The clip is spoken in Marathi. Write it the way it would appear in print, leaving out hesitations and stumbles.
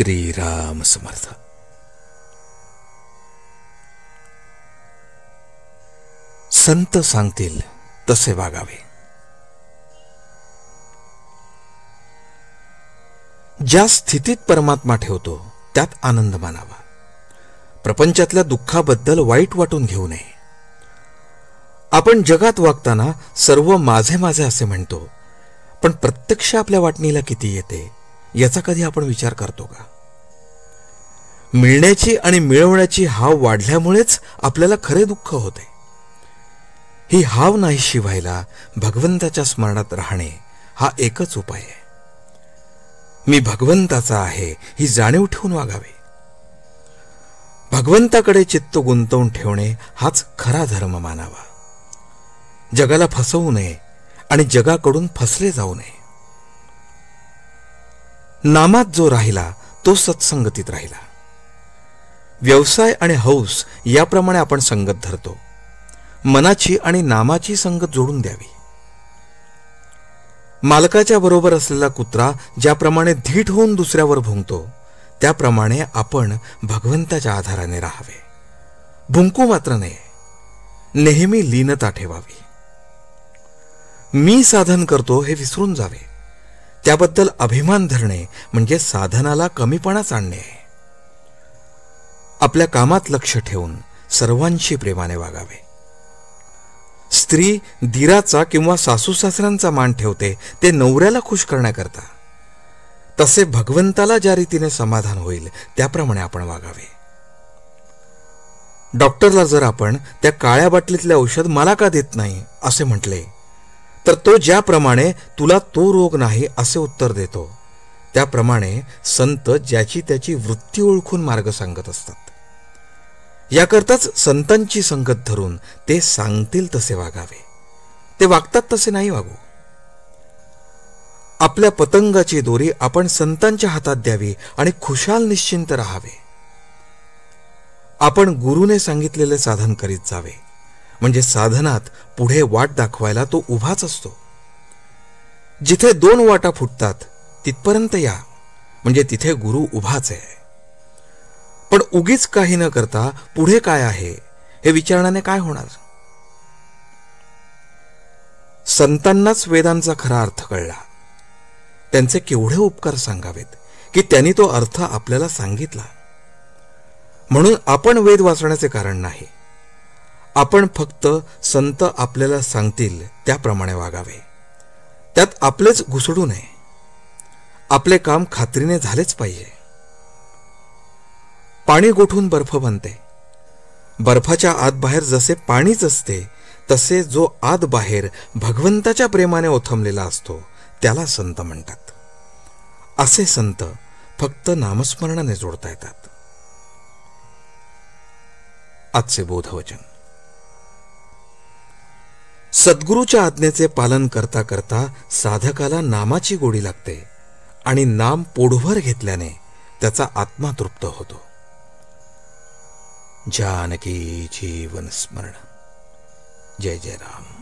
श्रीराम समर्थ. संत सांगतील तसे वागावे. ज्या स्थितीत परमात्मा ठेवतो त्यात आनंद मानावा. प्रपंचातल्या दुःखाबद्दल वाईट वाटून घेऊ नये. आपण जगात वागताना सर्व माझे माझे असे म्हणतो, पण प्रत्यक्ष आपल्या वाटणीला किती येते याचा कधी आपण विचार करतो का? मिळण्याची आणि मिळवण्याची हाव वाढल्यामुळेच आपल्याला खरे दुःख होते. ही हाव नाहीशी व्हायला भगवंताच्या स्मरणात राहणे हा एकच उपाय आहे. मी भगवंताचा आहे ही जाणीव ठेवून वागावे. भगवंताकडे चित्त गुंतवून ठेवणे हाच खरा धर्म मानावा. जगाला फसवू नये आणि जगाकडून फसले जाऊ नये. नामात जो राहिला तो सत्संगतीत राहिला. व्यवसाय आणि हौस याप्रमाणे आपण संगत धरतो. मनाची आणि नामाची संगत जोडून द्यावी. मालकाच्या बरोबर असलेला कुत्रा ज्याप्रमाणे धीट होऊन दुसऱ्यावर भुंकतो त्याप्रमाणे आपण भगवंताच्या आधाराने राहावे. भुंकू मात्र नये. नेहमी लीनता ठेवावी. मी साधन करतो हे विसरून जावे. त्याबद्दल अभिमान धरणे म्हणजे साधनाला कमीपणाच आणणे आहे. आपल्या कामात लक्ष ठेवून सर्वांशी प्रेमाने वागावे. स्त्री दिराचा किंवा सासू सासऱ्यांचा मान ठेवते ते नवऱ्याला खुश करण्याकरता. तसे भगवंताला ज्या रीतीने समाधान होईल त्याप्रमाणे आपण वागावे. डॉक्टरला जर आपण त्या काळ्या बाटलीतले औषध मला का देत नाही असे म्हटले तर तो ज्याप्रमाणे तुला तो रोग नाही असे उत्तर देतो त्याप्रमाणे संत ज्याची त्याची वृत्ती ओळखून मार्ग सांगत असतात. याकरताच संतांची संगत धरून ते सांगतील तसे वागावे. ते वागतात तसे नाही वागू. आपल्या पतंगाची दोरी आपण संतांच्या हातात द्यावी आणि खुशाल निश्चिंत राहावे. आपण गुरुने सांगितलेले साधन करीत जावे म्हणजे साधनात पुढे वाट दाखवायला तो उभाच असतो. जिथे दोन वाटा फुटतात तिथपर्यंत या म्हणजे तिथे गुरु उभाच आहे. पण उगीच काही न करता पुढे काय आहे हे विचारण्याने काय होणार? संतांनाच वेदांचा खरा अर्थ कळला. त्यांचे केवढे उपकार सांगावेत की त्यांनी तो अर्थ आपल्याला सांगितला. म्हणून आपण वेद वाचण्याचे कारण नाही. आपण फक्त संत आपल्याला सांगतील त्याप्रमाणे वागावे. त्यात आपलेच घुसडू नये. आपले काम खात्रीने झालेच पाहिजे. पाणी गोठून बर्फ बनते. बर्फाच्या आत बाहेर जसे पाणीच असते तसे जो आत बाहेर भगवंताच्या प्रेमाने ओथंबलेला असतो त्याला संत म्हणतात. असे संत फक्त नामस्मरणाने जोडता येतात. आजचे बोधवचन. सद्गुरूच्या आज्ञेचे पालन करता करता साधकाला नामाची गोडी लागते आणि नाम पोटभर घेतल्याने त्याचा आत्मा तृप्त होतो. जानकी जीवन स्मरण. जय जय राम.